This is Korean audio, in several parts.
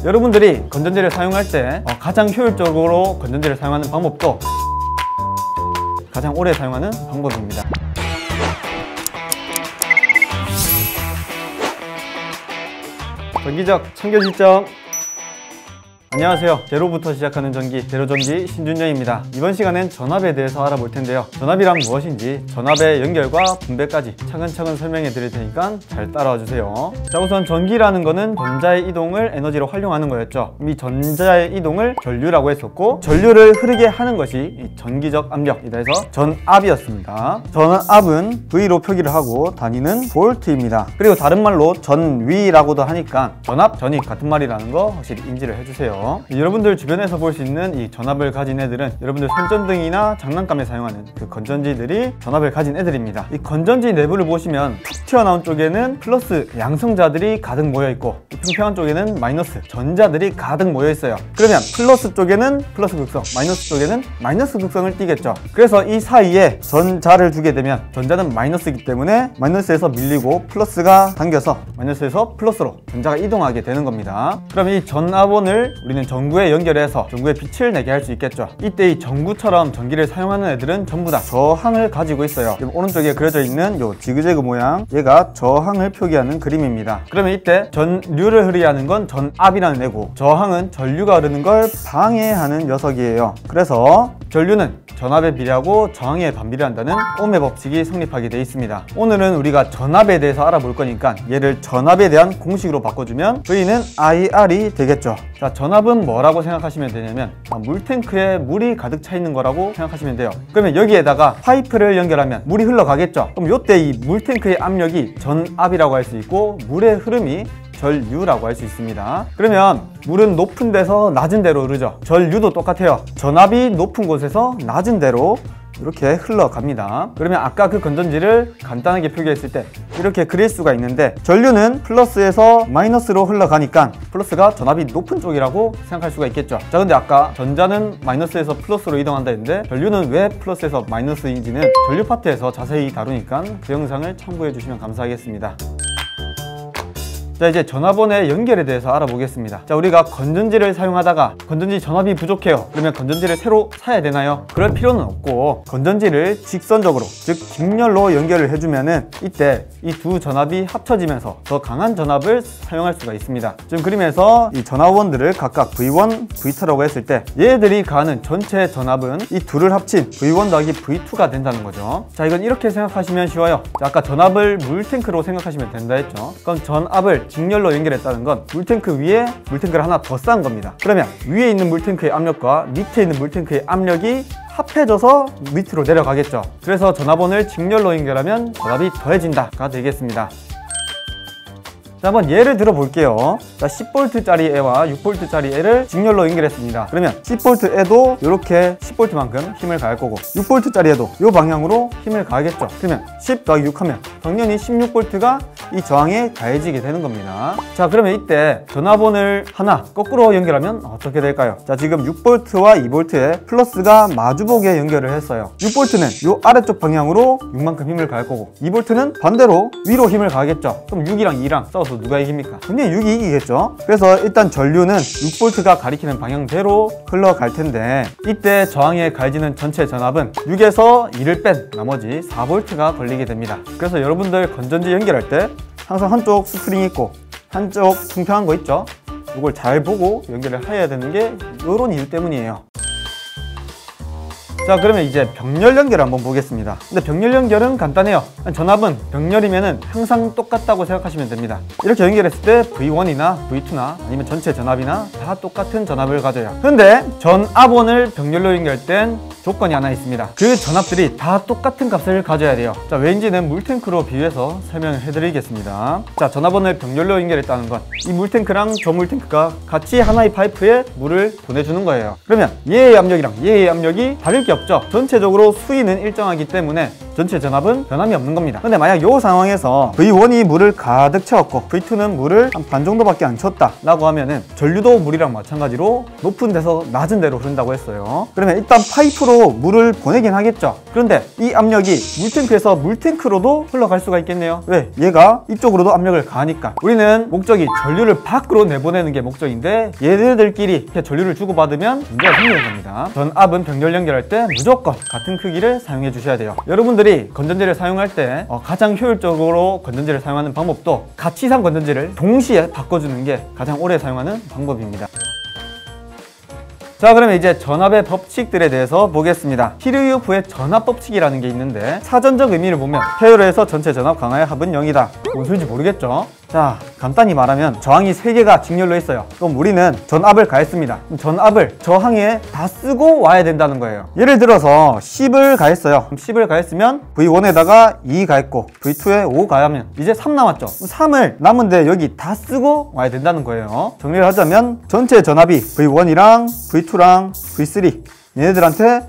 여러분들이 건전지를 사용할 때 가장 효율적으로 건전지를 사용하는 방법도 가장 오래 사용하는 방법입니다. 전기적 청결 실정. 안녕하세요. 제로부터 시작하는 전기, 제로전기 신준영입니다. 이번 시간엔 전압에 대해서 알아볼 텐데요. 전압이란 무엇인지, 전압의 연결과 분배까지 차근차근 설명해 드릴 테니까 잘 따라와 주세요. 자, 우선 전기라는 거는 전자의 이동을 에너지로 활용하는 거였죠. 이 전자의 이동을 전류라고 했었고, 전류를 흐르게 하는 것이 이 전기적 압력이다 해서 전압이었습니다. 전압은 V로 표기를 하고 단위는 볼트입니다. 그리고 다른 말로 전위라고도 하니까 전압, 전위 같은 말이라는 거 확실히 인지를 해주세요. 여러분들 주변에서 볼 수 있는 이 전압을 가진 애들은 여러분들 손전등이나 장난감에 사용하는 그 건전지들이 전압을 가진 애들입니다. 이 건전지 내부를 보시면 툭 튀어나온 쪽에는 플러스 양성자들이 가득 모여있고 평평한 쪽에는 마이너스 전자들이 가득 모여있어요. 그러면 플러스 쪽에는 플러스 극성, 마이너스 쪽에는 마이너스 극성을 띠겠죠. 그래서 이 사이에 전자를 두게 되면 전자는 마이너스이기 때문에 마이너스에서 밀리고 플러스가 당겨서 마이너스에서 플러스로 전자가 이동하게 되는 겁니다. 그럼 이 전압원을 우리는 전구에 연결해서 전구에 빛을 내게 할 수 있겠죠. 이때 이 전구처럼 전기를 사용하는 애들은 전부 다 저항을 가지고 있어요. 오른쪽에 그려져 있는 요 지그재그 모양, 얘가 저항을 표기하는 그림입니다. 그러면 이때 전류를 흐르게 하는 건 전압이라는 애고, 저항은 전류가 흐르는 걸 방해하는 녀석이에요. 그래서 전류는 전압에 비례하고 저항에 반비례한다는 ohm의 법칙이 성립하게 되어 있습니다. 오늘은 우리가 전압에 대해서 알아볼 거니까 얘를 전압에 대한 공식으로 바꿔주면 V는 IR이 되겠죠. 자, 전압은 뭐라고 생각하시면 되냐면 물탱크에 물이 가득 차 있는 거라고 생각하시면 돼요. 그러면 여기에다가 파이프를 연결하면 물이 흘러가겠죠. 그럼 요때 이 물탱크의 압력이 전압이라고 할 수 있고, 물의 흐름이 전류라고 할 수 있습니다. 그러면 물은 높은 데서 낮은 데로 흐르죠. 전류도 똑같아요. 전압이 높은 곳에서 낮은 데로 이렇게 흘러갑니다. 그러면 아까 그 건전지를 간단하게 표기했을 때 이렇게 그릴 수가 있는데, 전류는 플러스에서 마이너스로 흘러가니까 플러스가 전압이 높은 쪽이라고 생각할 수가 있겠죠. 자, 근데 아까 전자는 마이너스에서 플러스로 이동한다 했는데 전류는 왜 플러스에서 마이너스인지는 전류 파트에서 자세히 다루니까 그 영상을 참고해 주시면 감사하겠습니다. 자, 이제 전압원의 연결에 대해서 알아보겠습니다. 자, 우리가 건전지를 사용하다가 건전지 전압이 부족해요. 그러면 건전지를 새로 사야 되나요? 그럴 필요는 없고, 건전지를 직선적으로, 즉 직렬로 연결을 해주면은 이때 이 두 전압이 합쳐지면서 더 강한 전압을 사용할 수가 있습니다. 지금 그림에서 이 전압원들을 각각 V1, V2라고 했을 때 얘들이 가하는 전체 전압은 이 둘을 합친 V1 더하기 V2가 된다는 거죠. 자, 이건 이렇게 생각하시면 쉬워요. 자, 아까 전압을 물탱크로 생각하시면 된다 했죠. 그럼 전압을 직렬로 연결했다는 건 물탱크 위에 물탱크를 하나 더 쌓은 겁니다. 그러면 위에 있는 물탱크의 압력과 밑에 있는 물탱크의 압력이 합해져서 밑으로 내려가겠죠. 그래서 전압원을 직렬로 연결하면 전압이 더해진다가 되겠습니다. 자, 한번 예를 들어 볼게요. 자, 10V짜리 애와 6V짜리 애를 직렬로 연결했습니다. 그러면 10V에도 이렇게 10V만큼 힘을 가할 거고, 6V짜리에도 이 방향으로 힘을 가하겠죠. 그러면 10 더하기 6 하면 당연히 16V가 이 저항에 가해지게 되는 겁니다. 자, 그러면 이때 전압원을 하나 거꾸로 연결하면 어떻게 될까요? 자, 지금 6V와 2V에 플러스가 마주보게 연결을 했어요. 6V는 이 아래쪽 방향으로 6만큼 힘을 가할 거고, 2V는 반대로 위로 힘을 가하겠죠. 그럼 6이랑 2랑 싸워서 누가 이깁니까? 당연히 6이 이기겠죠. 그래서 일단 전류는 6V가 가리키는 방향대로 흘러갈 텐데, 이때 저항에 가해지는 전체 전압은 6에서 2를 뺀 나머지 4V가 걸리게 됩니다. 그래서 여러분들 건전지 연결할 때 항상 한쪽 스프링이 있고 한쪽 평평한 거 있죠? 이걸 잘 보고 연결을 해야 되는 게 이런 이유 때문이에요. 자, 그러면 이제 병렬 연결 한번 보겠습니다. 근데 병렬 연결은 간단해요. 전압은 병렬이면은 항상 똑같다고 생각하시면 됩니다. 이렇게 연결했을 때 V1이나 V2나 아니면 전체 전압이나 다 똑같은 전압을 가져요. 근데 전압원을 병렬로 연결할 땐 조건이 하나 있습니다. 그 전압들이 다 똑같은 값을 가져야 돼요. 자, 왠지는 물탱크로 비유해서 설명을 해드리겠습니다. 자, 전압원을 병렬로 연결했다는 건 이 물탱크랑 저 물탱크가 같이 하나의 파이프에 물을 보내주는 거예요. 그러면 얘의 압력이랑 얘의 압력이 다를 게 없죠. 전체적으로 수위는 일정하기 때문에 전체 전압은 변함이 없는 겁니다. 근데 만약 이 상황에서 V1이 물을 가득 채웠고 V2는 물을 한 반 정도밖에 안 채웠다 라고 하면은 전류도 물이랑 마찬가지로 높은 데서 낮은 데로 흐른다고 했어요. 그러면 일단 파이프로 물을 보내긴 하겠죠. 그런데 이 압력이 물탱크에서 물탱크로도 흘러갈 수가 있겠네요. 왜? 얘가 이쪽으로도 압력을 가하니까. 우리는 목적이 전류를 밖으로 내보내는 게 목적인데 얘네들끼리 이렇게 전류를 주고받으면 문제가 생기는 겁니다. 전압은 병렬 연결할 때 무조건 같은 크기를 사용해 주셔야 돼요. 여러분들이 건전지를 사용할 때 가장 효율적으로 건전지를 사용하는 방법도 같이산 건전지를 동시에 바꿔주는 게 가장 오래 사용하는 방법입니다. 자, 그러면 이제 전압의 법칙들에 대해서 보겠습니다. 히르유프의 전압 법칙이라는 게 있는데 사전적 의미를 보면 회로에서 전체 전압 강하의 합은 0이다. 뭔 소리인지 모르겠죠? 자, 간단히 말하면 저항이 3개가 직렬로 있어요. 그럼 우리는 전압을 가했습니다. 그럼 전압을 저항에 다 쓰고 와야 된다는 거예요. 예를 들어서 10을 가했어요. 그럼 10을 가했으면 V1에다가 2 가했고 V2에 5 가하면 이제 3 남았죠. 3을 남은데 여기 다 쓰고 와야 된다는 거예요. 정리를 하자면 전체 전압이 V1이랑 V2랑 V3 얘네들한테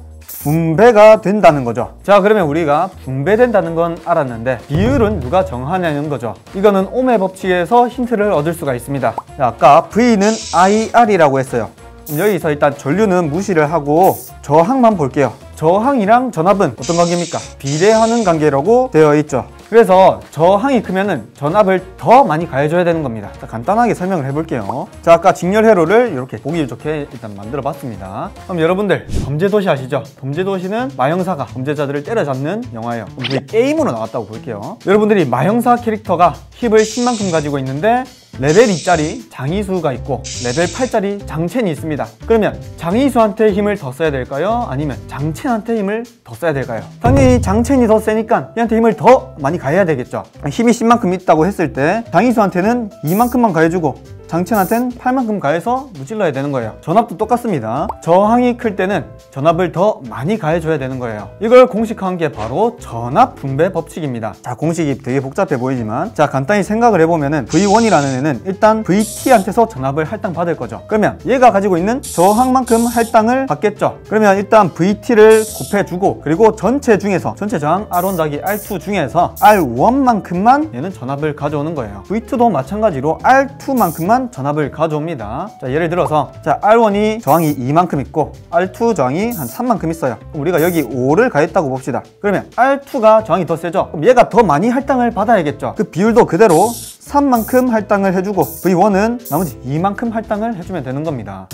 분배가 된다는 거죠. 자, 그러면 우리가 분배된다는 건 알았는데 비율은 누가 정하냐는 거죠. 이거는 옴의 법칙에서 힌트를 얻을 수가 있습니다. 자, 아까 V는 IR이라고 했어요. 여기서 일단 전류는 무시를 하고 저항만 볼게요. 저항이랑 전압은 어떤 관계입니까? 비례하는 관계라고 되어 있죠. 그래서 저항이 크면은 전압을 더 많이 가해줘야 되는 겁니다. 자, 간단하게 설명을 해볼게요. 자, 아까 직렬 회로를 이렇게 보기 좋게 일단 만들어 봤습니다. 그럼 여러분들 범죄도시 아시죠? 범죄도시는 마형사가 범죄자들을 때려잡는 영화예요. 그럼 그게 게임으로 나왔다고 볼게요. 여러분들이 마형사 캐릭터가 힙을 10만큼 가지고 있는데 레벨 2짜리 장이수가 있고 레벨 8짜리 장첸이 있습니다. 그러면 장이수한테 힘을 더 써야 될까요? 아니면 장첸한테 힘을 더 써야 될까요? 당연히 장첸이 더 세니까 얘한테 힘을 더 많이 가해야 되겠죠. 힘이 10만큼 있다고 했을 때 장이수한테는 2만큼만 가해주고 장첸한테는 8만큼 가해서 무찔러야 되는 거예요. 전압도 똑같습니다. 저항이 클 때는 전압을 더 많이 가해줘야 되는 거예요. 이걸 공식화한 게 바로 전압 분배 법칙입니다. 자, 공식이 되게 복잡해 보이지만 자, 간단히 생각을 해보면은 V1이라는 애는 일단 VT한테서 전압을 할당 받을 거죠. 그러면 얘가 가지고 있는 저항만큼 할당을 받겠죠. 그러면 일단 VT를 곱해주고 그리고 전체 중에서 전체 저항 R1 더하기 R2 중에서 R1만큼만 얘는 전압을 가져오는 거예요. V2도 마찬가지로 R2만큼만 전압을 가져옵니다. 자, 예를 들어서 자, R1이 저항이 2만큼 있고 R2 저항이 한 3만큼 있어요. 그럼 우리가 여기 5를 가했다고 봅시다. 그러면 R2가 저항이 더 세죠? 그럼 얘가 더 많이 할당을 받아야겠죠. 그 비율도 그대로 3만큼 할당을 해주고 V1은 나머지 2만큼 할당을 해주면 되는 겁니다.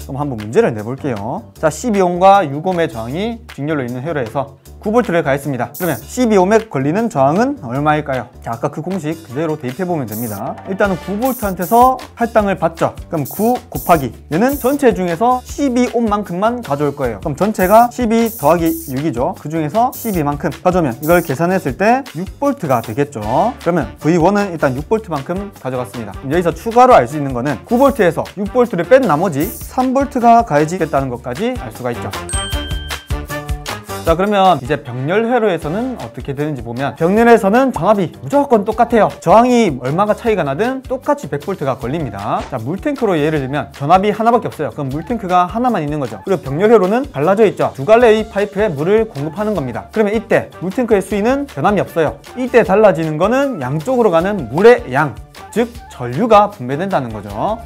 그럼 한번 문제를 내볼게요. 자, 12옴과 6옴의 저항이 직렬로 있는 회로에서 9V를 가했습니다. 그러면 12옴에 걸리는 저항은 얼마일까요? 자, 아까 그 공식 그대로 대입해보면 됩니다. 일단은 9V한테서 할당을 받죠. 그럼 9 곱하기 얘는 전체 중에서 12옴만큼만 가져올 거예요. 그럼 전체가 12 더하기 6이죠. 그 중에서 12만큼 가져오면 이걸 계산했을 때 6V가 되겠죠. 그러면 V1은 일단 6V만큼 가져갔습니다. 여기서 추가로 알 수 있는 거는 9V에서 6V를 뺀 나머지 3V가 가해지겠다는 것까지 알 수가 있죠. 자, 그러면 이제 병렬 회로에서는 어떻게 되는지 보면 병렬에서는 전압이 무조건 똑같아요. 저항이 얼마가 차이가 나든 똑같이 100V가 걸립니다. 자, 물탱크로 예를 들면 전압이 하나밖에 없어요. 그럼 물탱크가 하나만 있는 거죠. 그리고 병렬 회로는 갈라져 있죠. 두 갈래의 파이프에 물을 공급하는 겁니다. 그러면 이때 물탱크의 수위는 변함이 없어요. 이때 달라지는 거는 양쪽으로 가는 물의 양, 즉 전류가 분배된다는 거죠.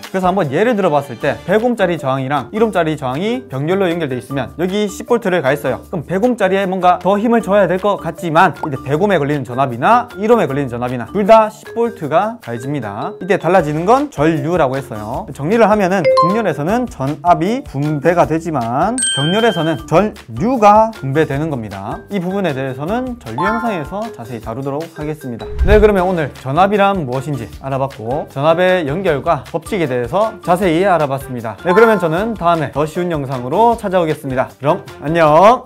그래서 한번 예를 들어 봤을 때 100옴짜리 저항이랑 1옴짜리 저항이 병렬로 연결되어 있으면 여기 10V를 가했어요. 그럼 100옴짜리에 뭔가 더 힘을 줘야 될 것 같지만 이때 100옴에 걸리는 전압이나 1옴에 걸리는 전압이나 둘 다 10V가 가해집니다. 이때 달라지는 건 전류라고 했어요. 정리를 하면은 직렬에서는 전압이 분배가 되지만 병렬에서는 전류가 분배되는 겁니다. 이 부분에 대해서는 전류 영상에서 자세히 다루도록 하겠습니다. 네, 그러면 오늘 전압이란 무엇인지 알아봤고 전압의 연결과 법칙에 대해서 자세히 알아봤습니다. 네, 그러면 저는 다음에 더 쉬운 영상으로 찾아오겠습니다. 그럼 안녕!